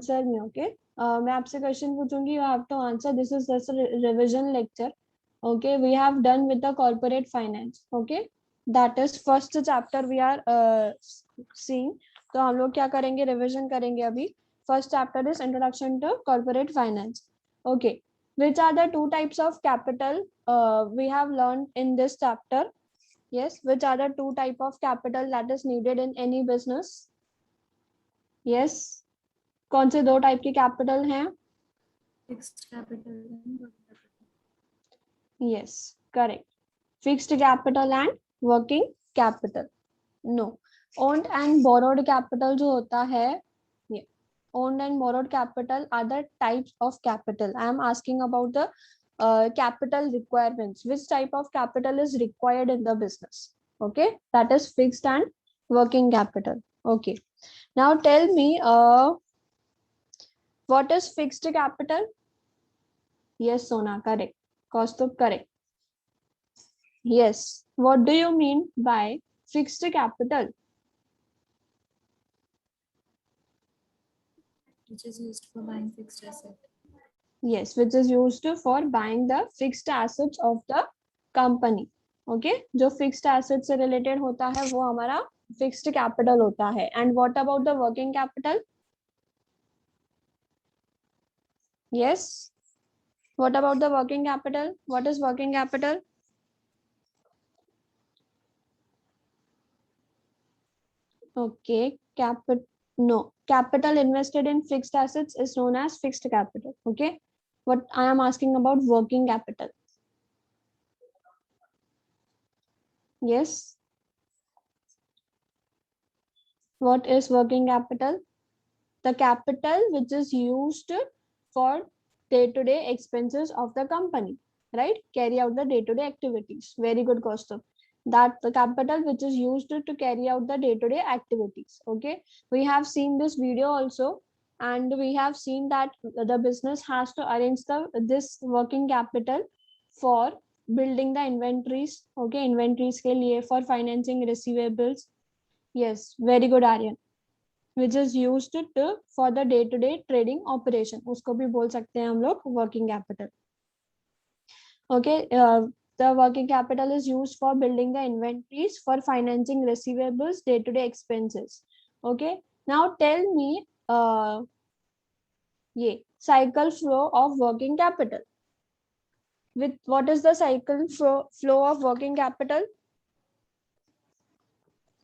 Answer me. Okay, मैं आपसे question पूछूंगी, you have to answer. This is just revision lecture. Okay, we have done with the corporate finance. Okay, that is first chapter we are seeing. तो हम लोग क्या करेंगे, revision करेंगे अभी. First chapter is introduction to corporate finance. Okay, which are the two types of capital we have learned in this chapter? Yes, which are the two type of capital that is needed in any business? Yes, कौन से दो type के capital हैं? Fixed capital and working capital. Yes, correct. Fixed capital and working capital. No, owned and borrowed capital जो होता है, ये owned and borrowed capital are the types of capital. I am asking about the capital requirements. Which type of capital is required in the business? Okay, that is fixed and working capital. Okay, now tell me, what is fixed capital? Yes, Sona, correct. Kaustubh, correct. Yes, what do you mean by fixed capital? Which is used for buying fixed asset. Yes, which is used for buying the fixed assets of the company. Okay, जो fixed assets से related होता है वो हमारा fixed capital होता है. And what about the working capital? Yes, what about the working capital? What is working capital? Okay, capital invested in fixed assets is known as fixed capital. Okay, what I am asking about working capital. Yes, what is working capital? The capital which is used for day-to-day expenses of the company, right? Carry out the day-to-day activities. Very good, Kaustubh. That the capital which is used to carry out the day-to-day activities. Okay, we have seen this video also, and we have seen that the business has to arrange this working capital for building the inventories. Okay, inventories के लिए, for financing receivables. Yes, very good, Aryan. Which is used to for the day-to-day trading operation. उसको भी बोल सकते हैं हम लोग working capital. Okay, the working capital is used for building the inventories, for financing receivables, day-to-day expenses. Okay, now tell me, ये cycle flow of working capital. With what is the cycle flow of working capital?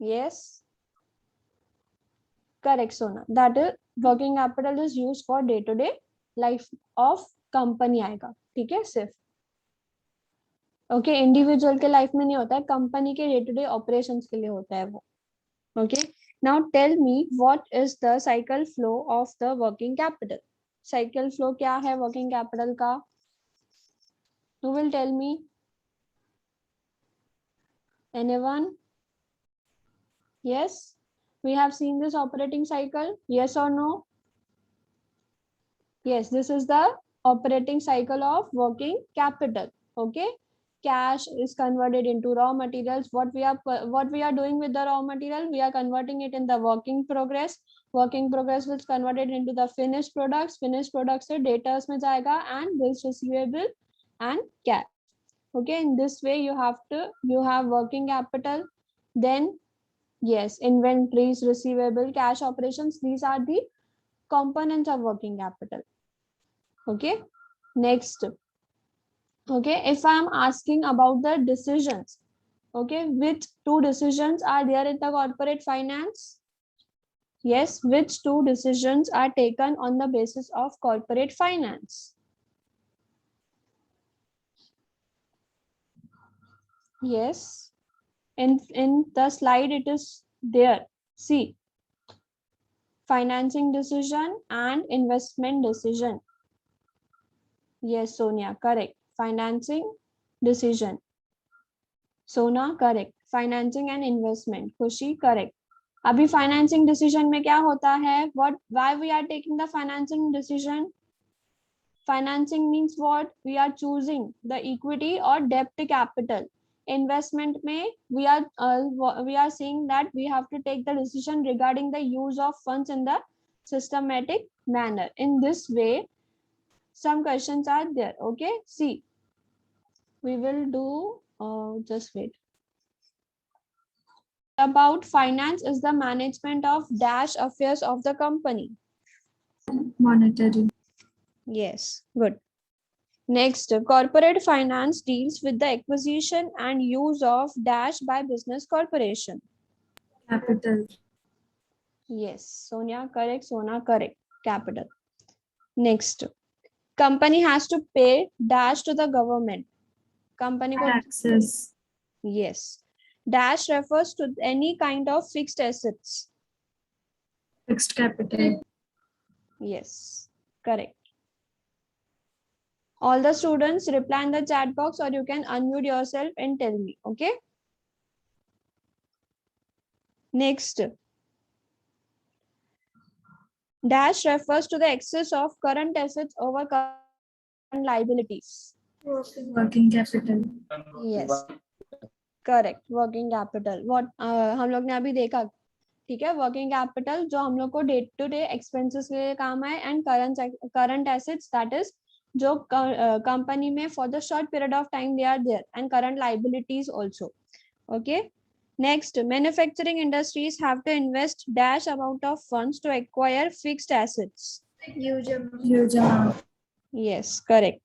Yes, correct, Sona. That is working capital is used for day-to-day life of company आएगा. ठीक है, सिर्फ. Okay, individual के life में नहीं होता है, company के डे टू डे ऑपरेशंस के लिए होता है वो. Okay, now tell me what is the cycle flow of the working capital. Cycle flow क्या है वर्किंग कैपिटल का? Who will tell me? Anyone? Yes, we have seen this operating cycle. Yes or no? Yes, this is the operating cycle of working capital. Okay, cash is converted into raw materials. What we are doing with the raw material, we are converting it in the working progress. Working progress is converted into the finished products. Finished products से debtors में जाएगा and bills receivable and cash. Okay, in this way you have working capital, then yes, inventories, receivable, cash operations. These are the components of working capital. Okay, next. Okay, if I am asking about the decisions, okay, which two decisions are there in the corporate finance? Yes, which two decisions are taken on the basis of corporate finance? Yes, in the slide it is there. See, financing decision and investment decision. Yes, Sonia, correct. Financing decision. Sona, correct. Financing and investment. Khushi, correct. अभी financing decision में क्या होता है? Why we are taking the financing decision? Financing means what? We are choosing the equity or debt capital. Investment में we are saying that we have to take the decision regarding the use of funds in the systematic manner. In this way, some questions are there. Okay, see, we will do, just wait. About finance is the management of dash affairs of the company. Monetary. Yes, good. Next, corporate finance deals with the acquisition and use of dash by business corporation. Capital. Yes, Sonia, correct. Sona, correct. Capital. Next, company has to pay dash to the government. Company को, Taxes. yes. Dash refers to any kind of fixed assets. Fixed capital. Yes, correct. All the students reply in the chat box, or you can unmute yourself and tell me. Okay. Next, dash refers to the excess of current assets over current liabilities. Working capital. Yes, correct. Working capital. What हम लोग ने अभी देखा, ठीक है. Working capital जो हम लोग को डे टू डे एक्सपेंसेस के लिए काम आए, and current assets that is जो कंपनी में for the short period of time they are there, and current liabilities also. Okay. Next, manufacturing industries have to invest dash amount of funds to acquire fixed assets. Huge amount. Yes, correct.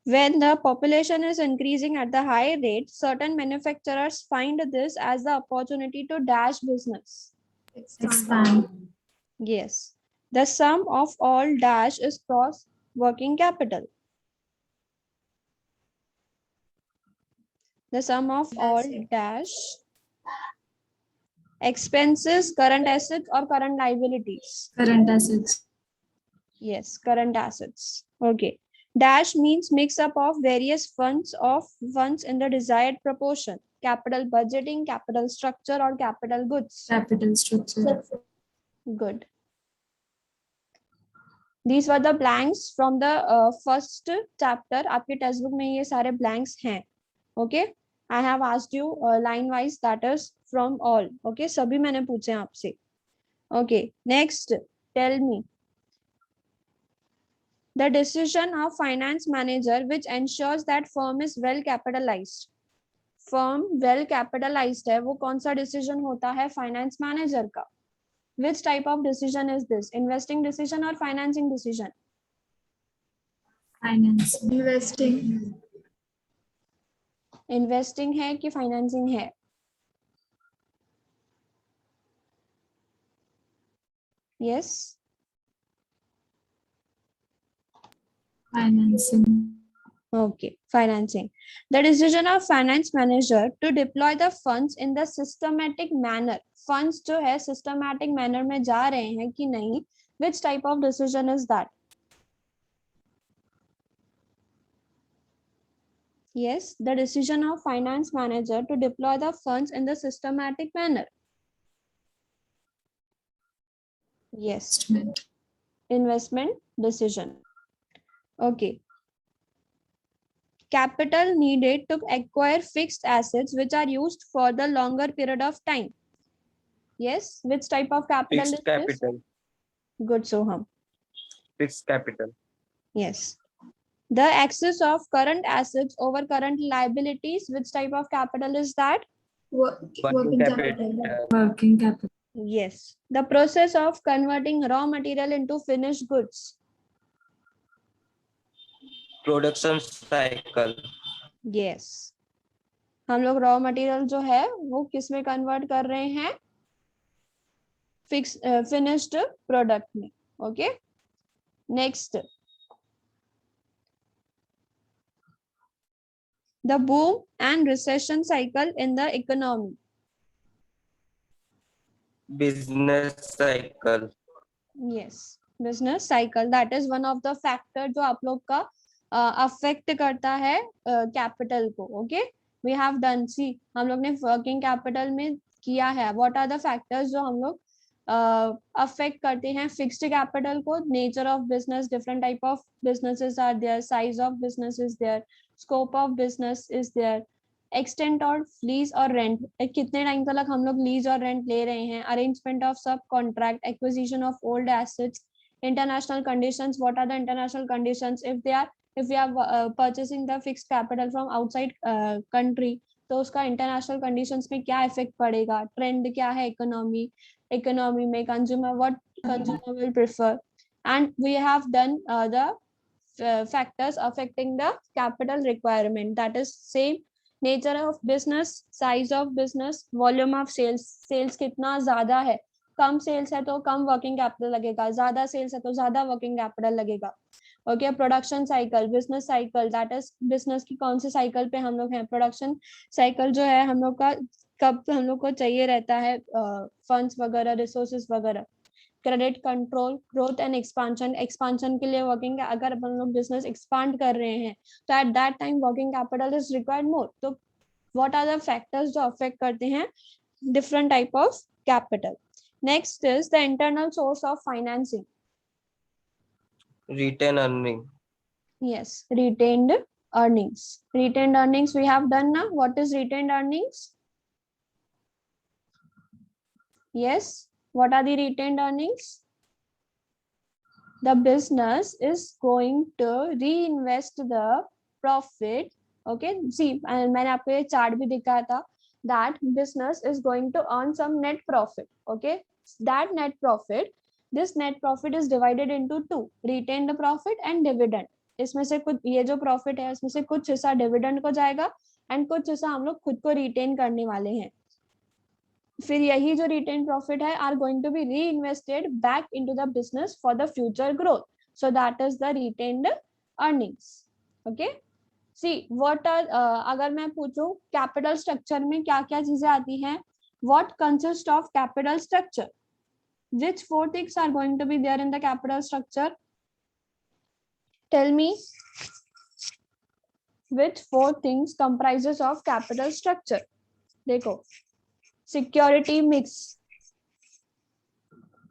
When the population is increasing at the high rate, certain manufacturers find this as the opportunity to dash business. Expand. Yes. The sum of all dash is cross working capital. The sum of all dash expenses, current assets or current liabilities. Current assets. Yes, current assets. Okay. Dash means mix up of various funds in the desired proportion. Capital budgeting, capital structure or capital goods. Capital structure. Good. These were the blanks from the first chapter. आपके text book में ये सारे blanks हैं. Okay. I have asked you line wise, that is from all. Okay. सभी मैंने पूछे आपसे. Okay. Next, tell me. The decision of finance manager which ensures that firm is well capitalized. Firm well capitalized है, वो कौन सा decision होता है finance manager का? Which type of decision is this? Investing decision or financing decision? Finance. Investing. Investing है कि financing है? Yes. Financing. Okay, financing. The decision of finance manager to deploy the funds in the systematic manner. Funds जो है systematic manner में जा रहे हैं कि नहीं? Which type of decision is that? Yes, the decision of finance manager to deploy the funds in the systematic manner. Yes. Investment decision. Okay. Capital needed to acquire fixed assets which are used for the longer period of time. Yes, which type of capital Fixed is this? capital. Good, Soham. Fixed capital. Yes. The excess of current assets over current liabilities, which type of capital is that? Working capital. Working capital. Yes. The process of converting raw material into finished goods. Production cycle. Yes. हम लोग raw material जो है वो किस में convert कर रहे हैं? फिनिश्ड प्रोडक्ट में. Okay. Next, the boom and recession cycle in the economy. Business cycle. Yes, business cycle, that is one of the factor जो आप लोग का अफेक्ट करता है कैपिटल को. Okay, we have done. See, हम लोग ने वर्किंग कैपिटल में किया है. व्हाट आर द फैक्टर्स जो हम लोग अफेक्ट करते हैं फिक्स्ड कैपिटल को? Nature of business, different type of businesses are there, size of business is there, scope of business is there, extent और लीज और रेंट, कितने टाइम तक हम लोग लीज और रेंट ले रहे हैं, arrangement of sub contract, acquisition of old assets, international conditions, what are the international conditions, if we are purchasing the fixed capital from outside country, तो उसका इंटरनेशनल कंडीशंस में क्या इफेक्ट पड़ेगा, ट्रेंड क्या है इकोनॉमी में, consumer what consumer will prefer, and we have done the factors affecting the capital requirement, that is same nature of business, size of business, volume of sales कितना ज्यादा है, कम sales है तो कम working capital लगेगा, ज्यादा sales है तो ज्यादा वर्किंग कैपिटल लगेगा. Okay, production cycle, business cycle, that is business की कौन से साइकिल पे हम लोग हैं, प्रोडक्शन साइकिल जो है हम लोग का कब हम लोग को चाहिए रहता है फंड्स वगैरह, रिसोर्सेज वगैरह. Credit control, growth and expansion, expansion के लिए वर्किंग, अगर अपन लोग बिजनेस एक्सपांड कर रहे हैं तो at that time working capital is required more. तो व्हाट आर द फैक्टर्स जो अफेक्ट करते हैं different type of capital. Next is the internal source of financing. Retained earning. Yes, retained earnings. Retained earnings we have done now. What is retained earnings? Yes, what are the retained earnings? The business is going to reinvest the profit. Okay, see, मैंने आपको ये chart भी दिखाया था, that business is going to earn some net profit. Okay, that net profit, this net profit is divided into two, retained profit and dividend. इसमें से कुछ ये जो प्रॉफिट है इसमें से कुछ हिस्सा डिविडेंड को जाएगा एंड कुछ हिस्सा हम लोग खुद को रिटेन करने वाले हैं. फिर यही जो रिटेन प्रॉफिट है are going to be reinvested back into the business for the future growth. So that is the retained earnings. Okay, see what are, अगर मैं पूछूं कैपिटल स्ट्रक्चर में क्या क्या चीजें आती हैं, what consist of capital structure, which four things are going to be there in the capital structure? Tell me, which four things comprises of capital structure? देखो, security mix.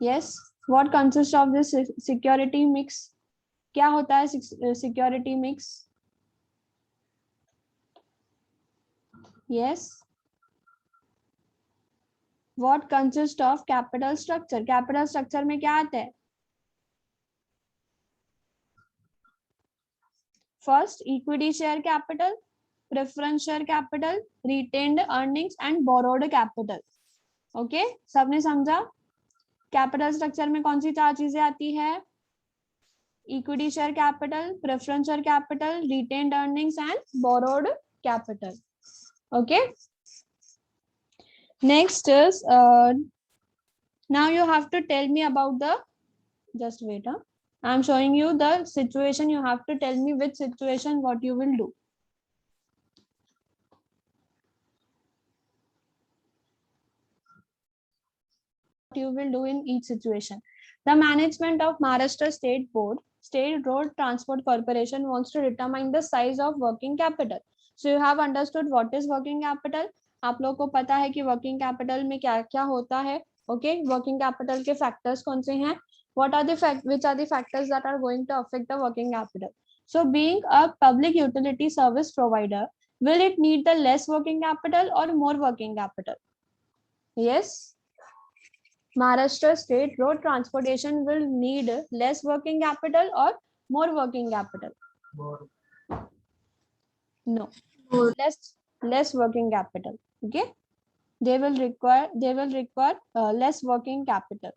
Yes, what consists of this security mix? क्या होता है security mix? Yes, what consists of capital structure? capital structure में क्या आता है? First, equity share capital, preference share capital, retained earnings and borrowed capital. Okay, सबने समझा? Capital structure में कौन सी चार चीजें आती है? Equity share capital, preference share capital, retained earnings and borrowed capital. Okay, next is now you have to tell me about the, just wait, I'm showing you the situation, you have to tell me which situation what you will do. What you will do in each situation. The management of Maharashtra State Board, State Road Transport Corporation wants to determine the size of working capital. So you have understood what is working capital. आप लोग को पता है कि working capital में क्या क्या होता है. ओके, वर्किंग कैपिटल के फैक्टर्स कौन से हैं, what are the which are the factors that are going to affect the working capital. So being a public utility service provider, will it need the less working capital or more working capital? Yes, Maharashtra State Road Transportation will need less working capital or more working capital? No, More. less working capital. Okay, they will require less working capital.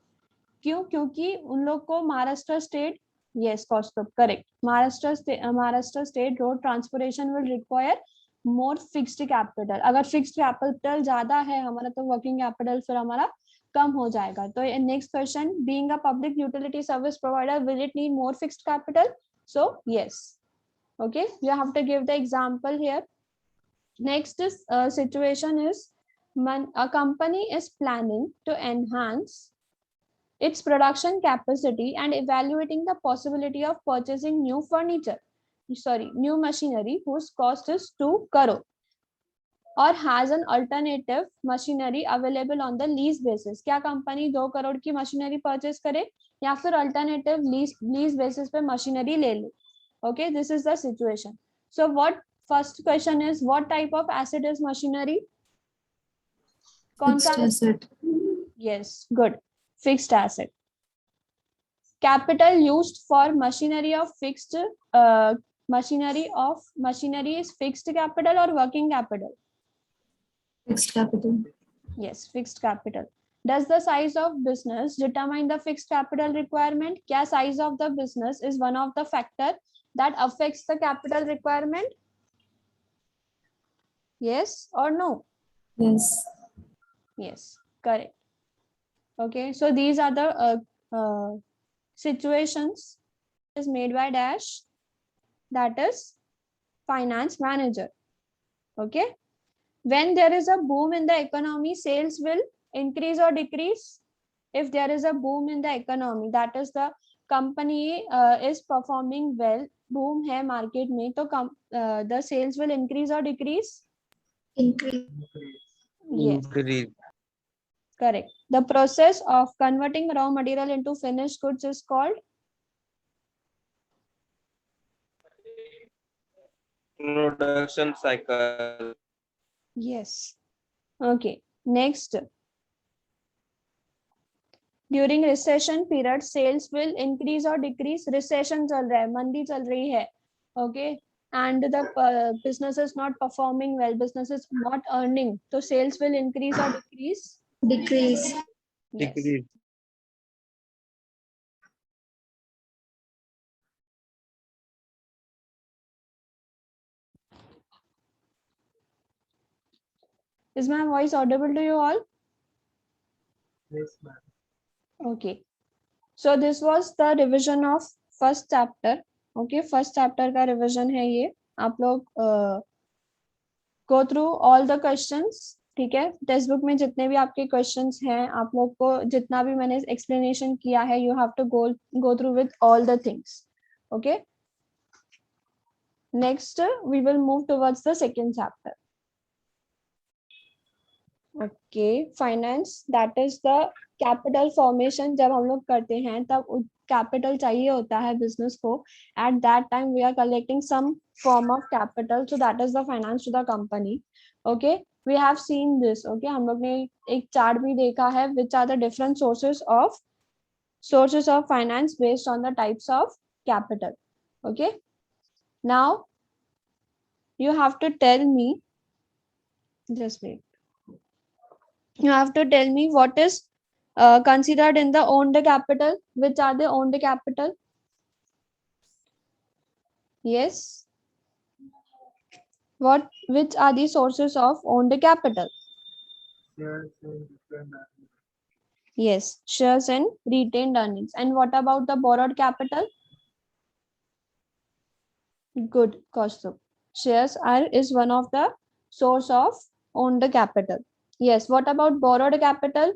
क्यों? क्योंकि उन लोग को Maharashtra state, yes, Kaustubh, correct, Maharashtra state road transportation will require more fixed capital. अगर fixed capital ज्यादा है हमारा तो वर्किंग कैपिटल फिर हमारा कम हो जाएगा. तो next question, being a public utility service provider, will it need more fixed capital? So yes. Okay, you have to give the example here. Next is situation is a company is planning to enhance its production capacity and evaluating the possibility of purchasing new machinery whose cost is 2 crore or has an alternative machinery available on the lease basis. क्या company 2 crore की machinery purchase करे या फिर alternative lease basis पे machinery ले ले. Okay, this is the situation. So what first question is what type of asset is machinery? कौन सा? Fixed asset. Yes, good. Fixed asset. Capital used for machinery of fixed machinery is fixed capital or working capital? Fixed capital. Yes, fixed capital. Does the size of business determine the fixed capital requirement? क्या size of the business is one of the factor that affects the capital requirement? Yes or no? Yes. Yes, correct. Okay, so these are the situations is made by dash, that is finance manager. Okay, when there is a boom in the economy, sales will increase or decrease? If there is a boom in the economy, that is the company is performing well, boom hai market mein, to the sales will increase or decrease? Increase. Yes, Increase. correct. The process of converting raw material into finished goods is called? Production cycle. Yes. Okay, next. During recession period, sales will increase or decrease? Recession चल रहा है, मंदी चल रही है. Okay, and the business is not performing well, business is not earning, so sales will increase or decrease? Decrease. Yes. Decrease. Is my voice audible to you all? Yes, ma'am. Okay, so this was the revision of first chapter. Okay, first chapter का revision है ये. आप लोग go through all the questions. ठीक है, text book में जितने भी आपके क्वेश्चंस हैं, आप लोग को जितना भी मैंने एक्सप्लेनेशन किया है, you have to go through with all the things. Okay, next we will move towards the second chapter. Okay, finance, that is the capital formation. जब हम लोग करते हैं तब capital चाहिए होता है business को. At that time we are collecting some form of capital, so that is the finance to the company. Okay, we have seen this. Okay, हम लोग ने एक chart भी देखा है which are the different sources of finance based on the types of capital. Okay, now you have to tell me, just wait. You have to tell me what is considered in the owned capital. Which are the owned capital? Yes. Which are the sources of owned capital? Yes, shares and retained earnings. And what about the borrowed capital? Good, Kaustubh. Shares is one of the source of owned capital. Yes. What about borrowed capital?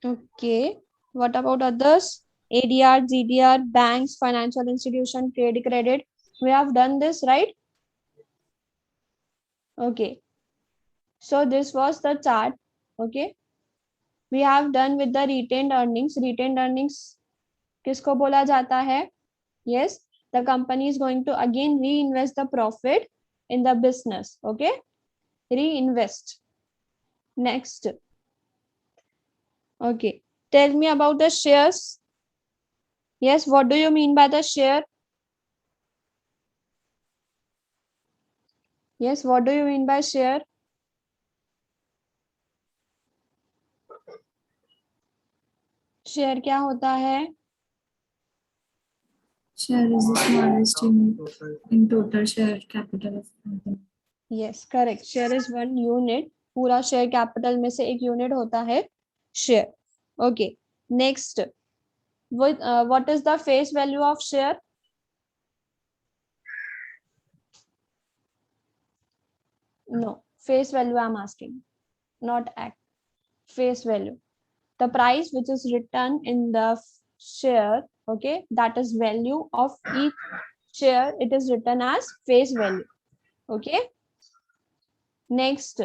Okay. What about others? ADR, GDR, banks, financial institution, trade credit. We have done this, right? Okay. So this was the chart. Okay. We have done with the retained earnings. Retained earnings किसको बोला जाता है? Yes, the company is going to again reinvest the profit in the business. Okay, reinvest. Next. Okay, tell me about the shares. Yes, what do you mean by the share? Yes, what do you mean by share? Share क्या होता है? Share is the smallest unit in total share capital of company. Yes, correct. Share is one unit. पूरा share capital में से एक unit होता है share. Okay, next. What is the face value of share? No, face value I'm asking, not act. Face value. The price which is written in the share, okay, that is value of each share. It is written as face value. Okay. Next,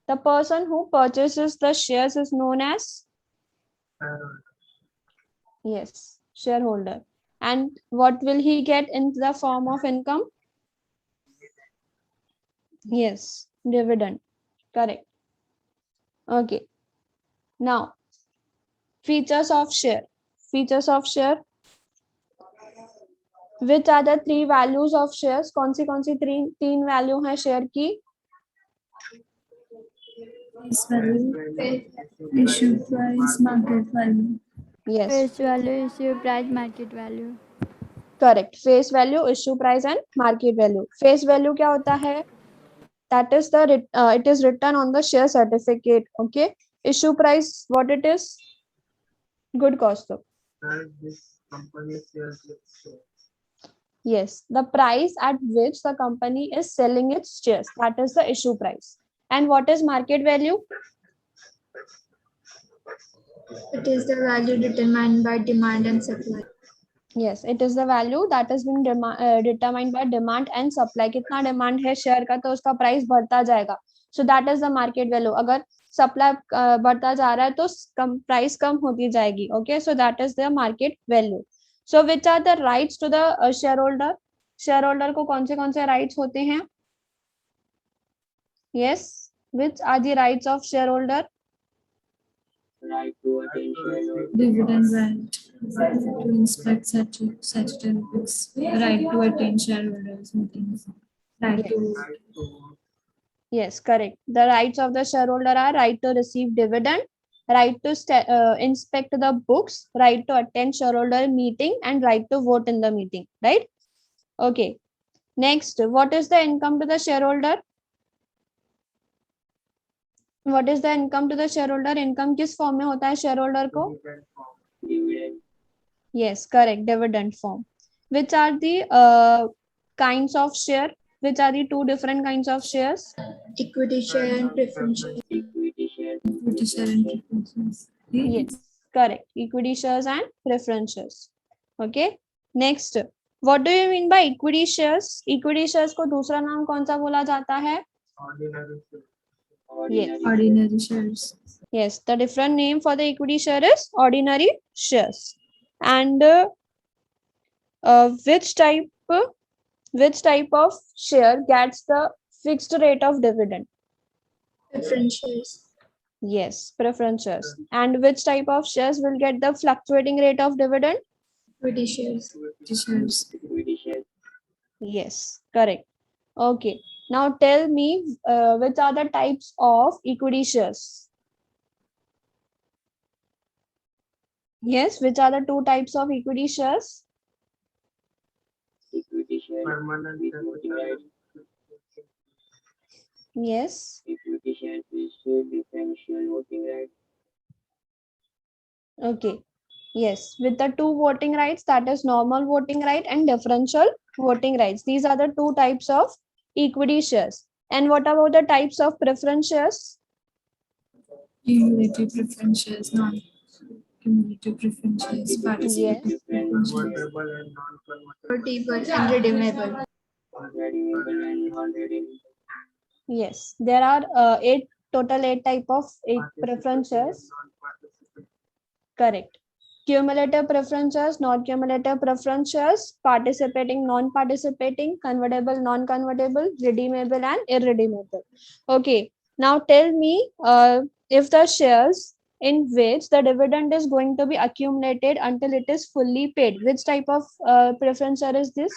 the person who purchases the shares is known as? Yes, shareholder. And what will he get in the form of income? Yes, dividend. Correct. Okay. Now, features of share. Features of share. Which are the three values of shares? कौन सी तीन value है share की? Face value, issue price, market value. Yes, Face value, issue price, market value. correct. Face value, issue price and market value. Face value क्या होता है? That is the it is written on the share certificate. Okay. Issue price, what it is? Good cost. This company sells its shares. Yes, the price at which the company is selling its shares. That is the issue price. And what is market value? It is the value determined by demand and supply. Yes, it is the value that has been determined by demand and supply. कितना demand है share का तो उसका price बढ़ता जाएगा. So that is the market value. अगर supply बढ़ता जा रहा है तो प्राइस कम होती जाएगी. Okay, so that is the market value. So which are the rights to the shareholder? Shareholder को कौन से rights होते हैं? Yes, which are the rights of shareholder? Right to attain shareholder. Dividend right to inspect statutory books, right to attend shareholders meetings, right Yes. to Right to vote. Yes, correct. The rights of the shareholder are right to receive dividend, right to inspect the books, right to attend shareholder meeting, and right to vote in the meeting. Right? Okay. Next, what is the income to the shareholder? What is the income to the shareholder? Income किस form में होता है shareholder को? Dividend form. Dividend. Yes, correct. Dividend form. Which are the kinds of share? Which are the two different kinds of shares? equity share and preference share. Equity share. Equity share and preferences. Yes, correct. Equity shares and preference shares. Okay. Next, what do you mean by equity shares? Equity shares को दूसरा नाम कौन सा बोला जाता है? Ordinary share. Yes. Ordinary shares. Yes, the different name for the equity share is ordinary shares. And which type of share gets the fixed rate of dividend? Preference shares. Yes, preference shares. And which type of shares will get the fluctuating rate of dividend? Equity shares. Equity share. Yes, correct. Okay. Now tell me which are the types of equity shares? Yes, which are the two types of equity shares? Equity share. Permanent capital. Yes. Equity share is differential voting right. Okay. Yes, with the two voting rights, that is normal voting right and differential voting rights. These are the two types of equity shares. And what about the types of preference shares? Cumulative preference shares, non-cumulative preference shares, participative preference shares. Convertible and non-convertible. Convertible and redeemable. Convertible and non-redeemable. Yes, there are total eight type of preference shares. Non-participating. Correct. Cumulative preference shares, non-cumulative preference shares, participating, non-participating, convertible, non-convertible, redeemable and irredeemable. Okay. Now tell me if the shares in which the dividend is going to be accumulated until it is fully paid. Which type of preference share is this?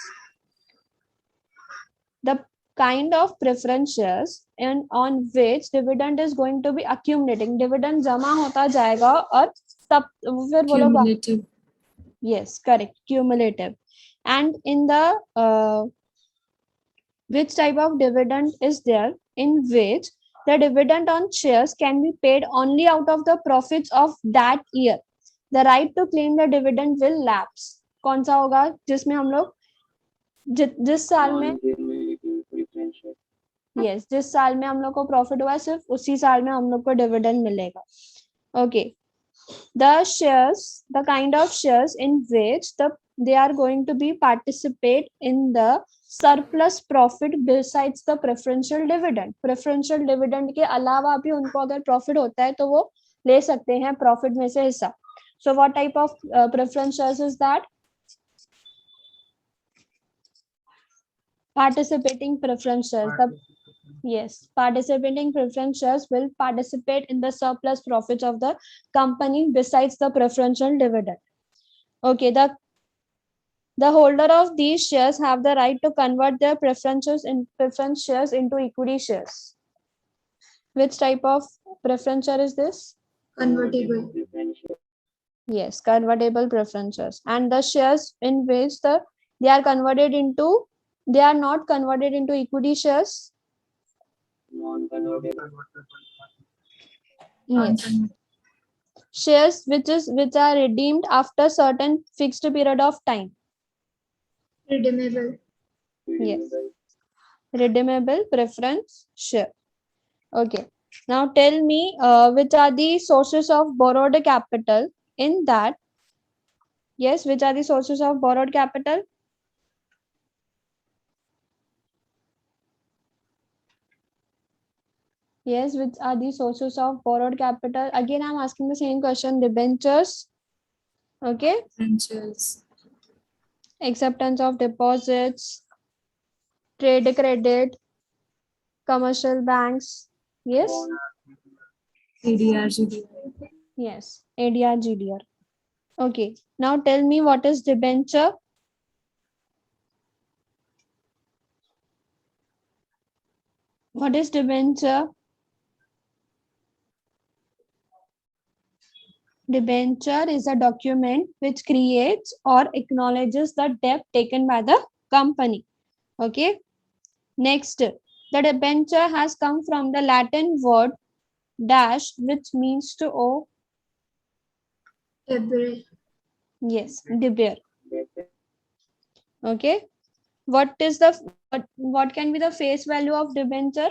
The kind of preference shares and on which dividend is going to be accumulating. Dividend जमा होता जाएगा और तब फिर बोलो Cumulative. yes, correct, cumulative. And in the which type of dividend is there in which the dividend on shares can be paid only out of the profits of that year. The right to claim the dividend will lapse. कौन सा होगा जिसमें हम लोग जिस साल में yes, जिस साल में हम लोग को प्रॉफिट हुआ सिर्फ उसी साल में हम लोग को डिविडेंड मिलेगा. Okay. The shares, the kind of shares in which they are going to be participate in the surplus profit besides the preferential dividend. Preferential dividend के अलावा भी उनको अगर प्रॉफिट होता है तो वो ले सकते हैं प्रॉफिट में से हिस्सा. So what type of preference shares is that? Participating preference shares. Yes, participating preference shares will participate in the surplus profits of the company besides the preferential dividend. Okay, the holder of these shares have the right to convert their preference shares into equity shares. Which type of preference share is this? Convertible. Yes, convertible preference shares. And the shares in which they are not converted into equity shares. Yes. Shares which are redeemed after certain fixed period of time. Redeemable. Yes. Redeemable preference share. Okay. Now tell me which are the sources of borrowed capital in that. Yes, which are the sources of borrowed capital? Yes, which are the sources of borrowed capital? Again, I'm asking the same question. Debentures. Okay. Ventures. Acceptance of deposits, trade credit, commercial banks. Yes. ADR, GDR. Yes. ADR, GDR. Okay. Now tell me what is debenture? What is debenture? Debenture is a document which creates or acknowledges the debt taken by the company. Okay. Next, the debenture has come from the Latin word dash, which means to owe. Debere. Yes, deber. Okay. What can be the face value of debenture?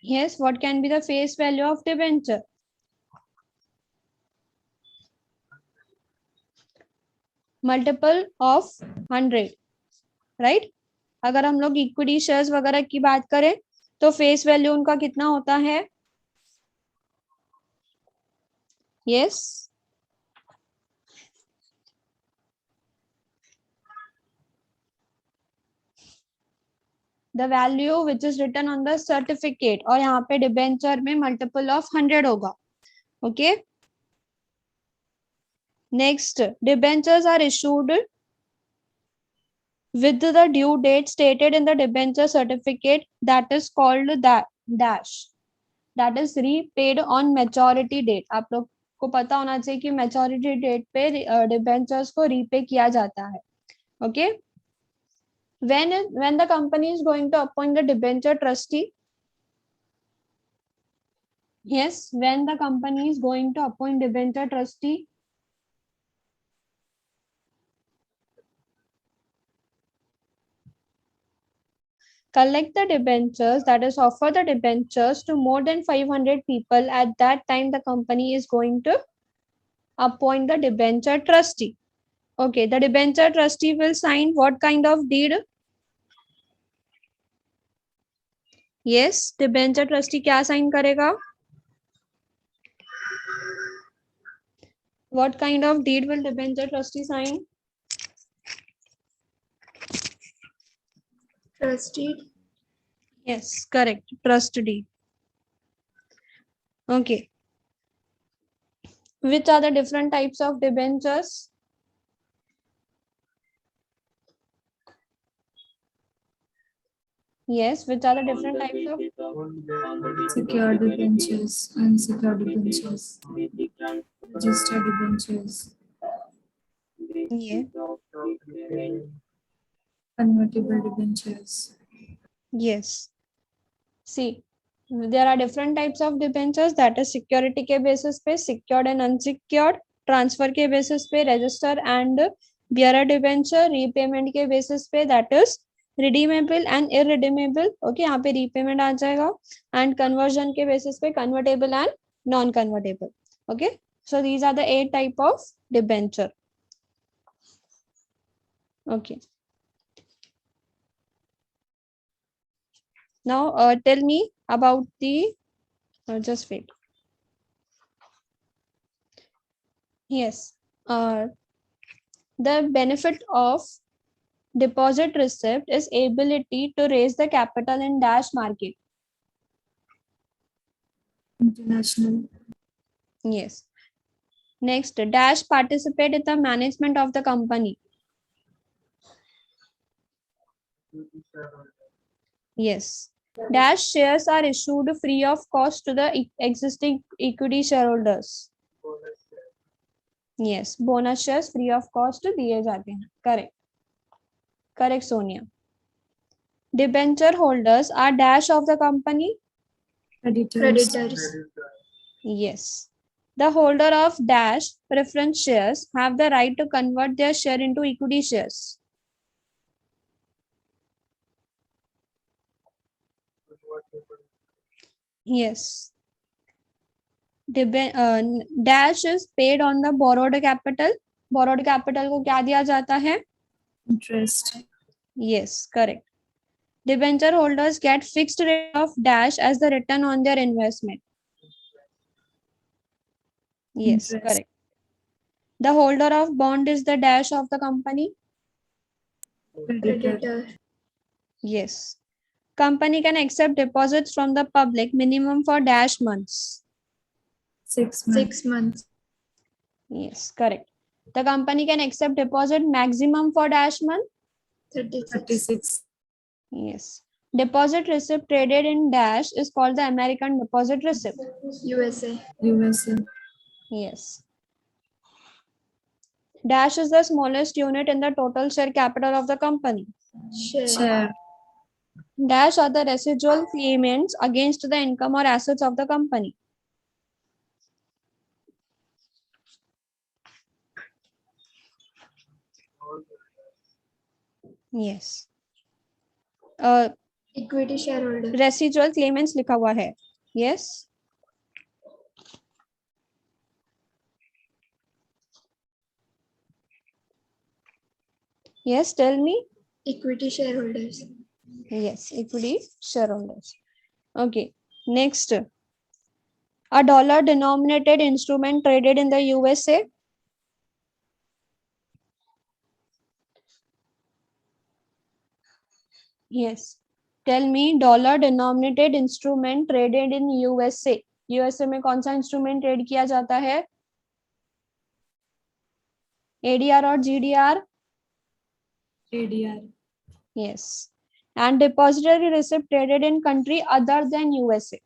Yes, what can be the face value of debenture? Multiple of 100, right? अगर हम लोग equity shares वगैरह की बात करें तो face value उनका कितना होता है? Yes, the value which is written on the certificate, और यहाँ पे डिबेंचर में मल्टीपल ऑफ 100 होगा. Okay. Next, debentures are issued with the due date stated in the debenture certificate, that is called dash, that is repaid on maturity date. आप लोग को पता होना चाहिए कि maturity date पे debentures को repay किया जाता है. Okay. When the company is going to appoint the debenture trustee. Yes, when the company is going to appoint debenture trustee. Collect the debentures, that is offer the debentures to more than 500 people. At that time the company is going to appoint the debenture trustee. Okay, the debenture trustee will sign what kind of deed? Yes, debenture trustee क्या sign करेगा? What kind of deed will debenture trustee sign? Trust deed. Yes, correct. Trust deed. Okay. Which are the different types of debentures? Yes, which are the different types of? Secured debentures, unsecured debentures, registered debentures, Yeah. convertible debentures. Yes. See, there are different types of debentures, that is security के basis पे, secured and unsecured, transfer के basis पे, register and bearer debenture, repayment के basis पे, that is redeemable and irredeemable. Okay, यहाँ पे repayment आ जाएगा, and conversion के basis पे convertible and non convertible. Okay, so these are the 8 type of debenture. Okay. Now tell me about the just wait. Yes. The benefit of deposit receipt is ability to raise the capital in dash market. International. Yes. Next, dash participate in the management of the company. Yes. Dash shares are issued free of cost to the existing equity shareholders. Yes. Bonus shares free of cost दिए जाते हैं. Correct. Correct, Sonia. Debenture holders are dash of the company. Creditors. Yes. The holder of dash preference shares have the right to convert their share into equity shares. Yes. Dash is paid on the borrowed capital. Borrowed capital को क्या दिया जाता है? Interest. Yes, correct. Debenture holders get fixed rate of dash as the return on their investment. Yes, Interest. correct. The holder of bond is the dash of the company. Creditor. Yes. Company can accept deposits from the public minimum for dash months. 6 months. 6 months. Yes, correct. The company can accept deposit maximum for dash month. 36. 36. Yes. Deposit receipt traded in dash is called the American deposit receipt. USA. USA. Yes. Dash is the smallest unit in the total share capital of the company. Share. Dash are the residual claimants against the income or assets of the company. Yes. Equity shareholder. Residual claimants लिखा हुआ है. Yes. Yes, tell me. Equity shareholders. Yes, equity shareholders. Okay. Next. A dollar denominated instrument traded in the USA. Yes. Tell me dollar denominated instrument traded in USA. USA में कौन सा instrument trade किया जाता है? ADR और GDR? ADR. Yes. And depository receipt traded in country other than USA.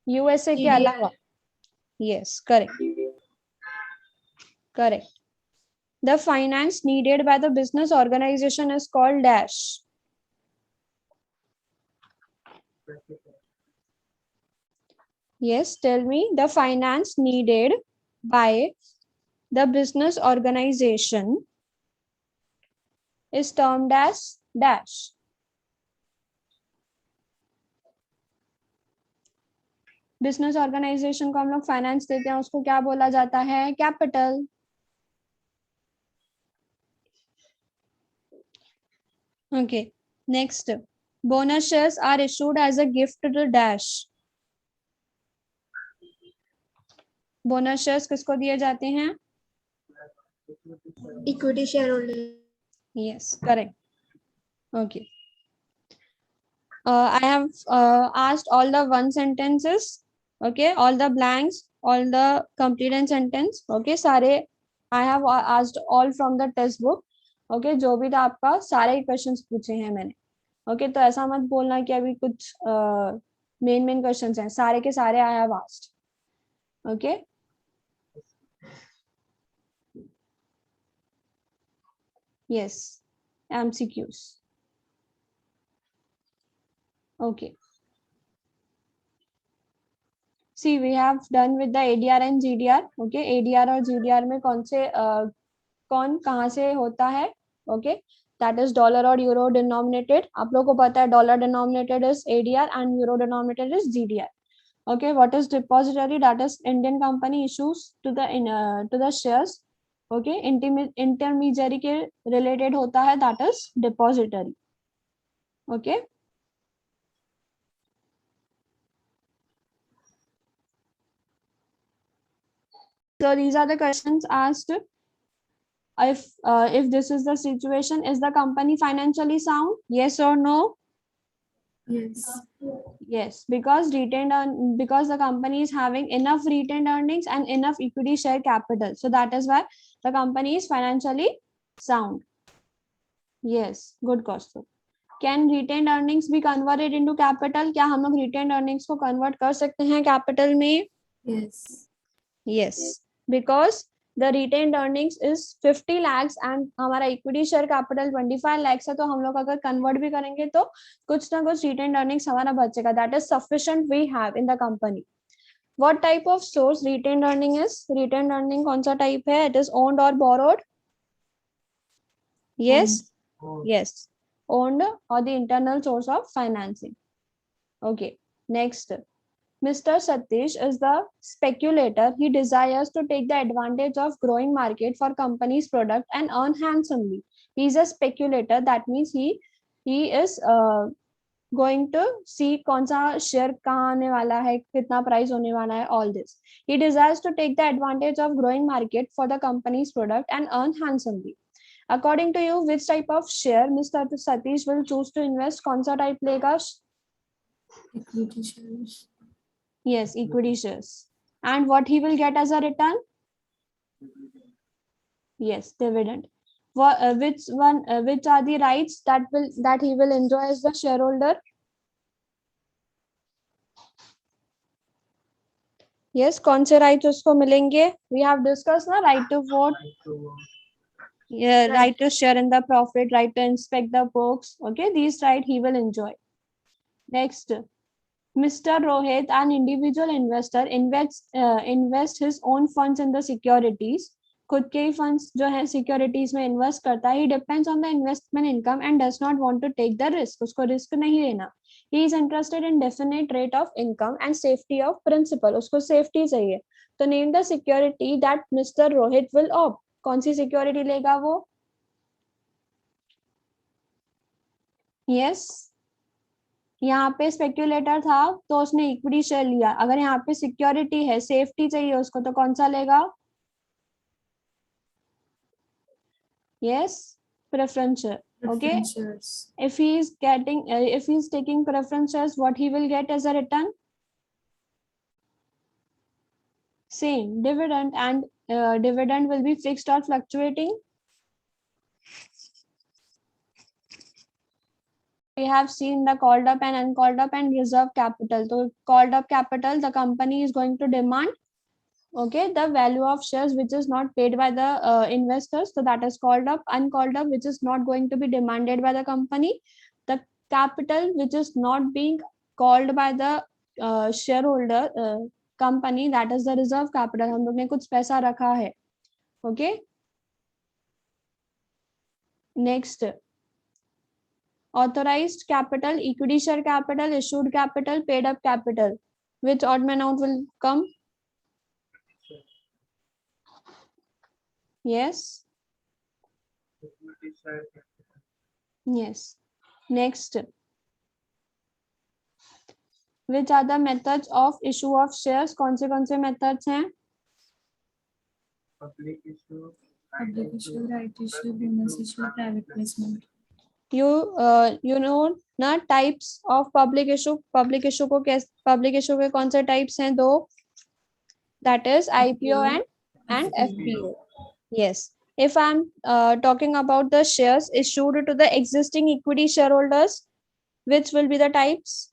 USA के अलावा. Yes, correct. Correct. The finance needed by the business organization is called dash. Yes, tell me. The finance needed by the business organization is termed as dash. Business organization को हम लोग finance देते हैं, उसको क्या बोला जाता है? Capital. Okay. Next, bonus shares are issued as a gift to the dash. Bonus shares किसको दिए जाते हैं? Equity shareholder. Yes, correct. Okay. I have asked all the one sentences. Okay, all the blanks, all the completed sentence. Okay, सारे I have asked all from the test book. Okay, जो भी था आपका सारे क्वेश्चंस पूछे हैं मैंने. Okay, तो ऐसा मत बोलना कि अभी कुछ मेन क्वेश्चंस हैं. सारे के सारे I have asked. Okay. Yes, MCQs. Okay. See, we have done with the ADR and GDR. Okay, ADR और GDR में कौन से कौन कहाँ से होता है? Okay, that is dollar और euro denominated. आप लोगों को पता है dollar denominated is ADR and euro denominated is GDR. Okay, what is depository? That is Indian company issues to the shares. Okay, intermediary के related होता है, that is depository. Okay. So these are the questions asked. If this is the situation, is the company financially sound? Yes or no? Yes. Yes, because because the company is having enough retained earnings and enough equity share capital. So that is why the company is financially sound. Yes, good question. Can retained earnings be converted into capital? क्या हम लोग retained earnings को convert कर सकते हैं capital में? Yes. Yes, because the retained earnings is 50 lakhs and हमारा equity share capital 25 lakhs है, तो हम लोग अगर convert भी करेंगे तो कुछ ना कुछ retained earnings हमारा बचेगा. That is sufficient we have in the company. What type of source retained earning is? Retained earning कौन सा type है? It is owned or borrowed? Yes. Yes, owned or the internal source of financing. Okay, next. Mr. Satish is the speculator. He desires to take the advantage of growing market for company's product and earn handsomely. He is a speculator. That means he is going to see कौन सा share कहाँ आने वाला है, कितना price होने वाला है, all this. He desires to take the advantage of growing market for the company's product and earn handsomely. According to you, which type of share Mr. Satish will choose to invest? कौन सा type लेगा? Equity shares. Yes, equity shares. And what he will get as a return? Yes, dividend. Which are the rights that he will enjoy as the shareholder? Yes, कौन से rights उसको मिलेंगे? We have discussed ना, right to vote. Yeah, right to share in the profit, right to inspect the books. Okay, these rights he will enjoy. Next, Mr. Rohit, an individual investor, invest his own funds in the securities. खुद के ही funds जो है securities में invest करता है. He depends on the investment income and does not want to take the risk. उसको risk नहीं लेना. He is interested in definite rate of income and safety of principal. उसको safety चाहिए. तो name the security that Mr. Rohit will opt. कौन सी security लेगा वो? Yes. यहाँ पे स्पेक्यूलेटर था तो उसने इक्विटी शेयर लिया. अगर यहाँ पे सिक्योरिटी है, सेफ्टी चाहिए उसको, तो कौन सा लेगा? Yes, preference share. Okay, if he is taking preference shares, what he will get as a return? Same dividend, and dividend will be fixed or fluctuating. We have seen the called up and uncalled up and reserve capital. So called up capital, the company is going to demand, okay, the value of shares which is not paid by the investors. So that is called up. Uncalled up, which is not going to be demanded by the company. The capital which is not being called by the shareholder company, that is the reserve capital. हम लोग ने कुछ पैसा रखा है. Okay. Next. Authorized capital, equity share capital, issued capital, paid up capital. Which odd man out will come? Yes. Yes. Next. Which are the methods of issue of shares? कौन से methods हैं? Public issue, right issue, bonus issue, private placement. You know ना types of public issue. Public issue के कौन से types हैं? दो. That is IPO and FPO. Yes. If I'm talking about the shares issued to the existing equity shareholders, which will be the types?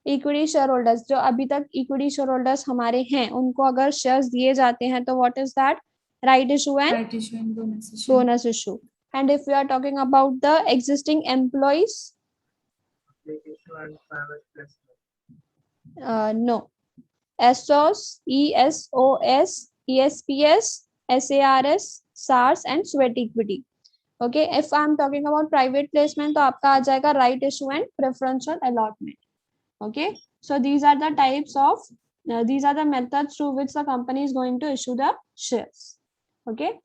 Equity shareholders, जो अभी तक equity shareholders हमारे हैं, उनको अगर shares दिए जाते हैं, तो what is that? Right issue and bonus issue. And if we are talking about the existing employees, no. ESOS, ESOS, ESPS, SARS, SARS and sweat equity. Okay, if I'm talking about private placement, तो आपका आ जाएगा right issue and preferential allotment. Okay, so these are the types of these are the methods through which the company is going to issue the shares. Okay.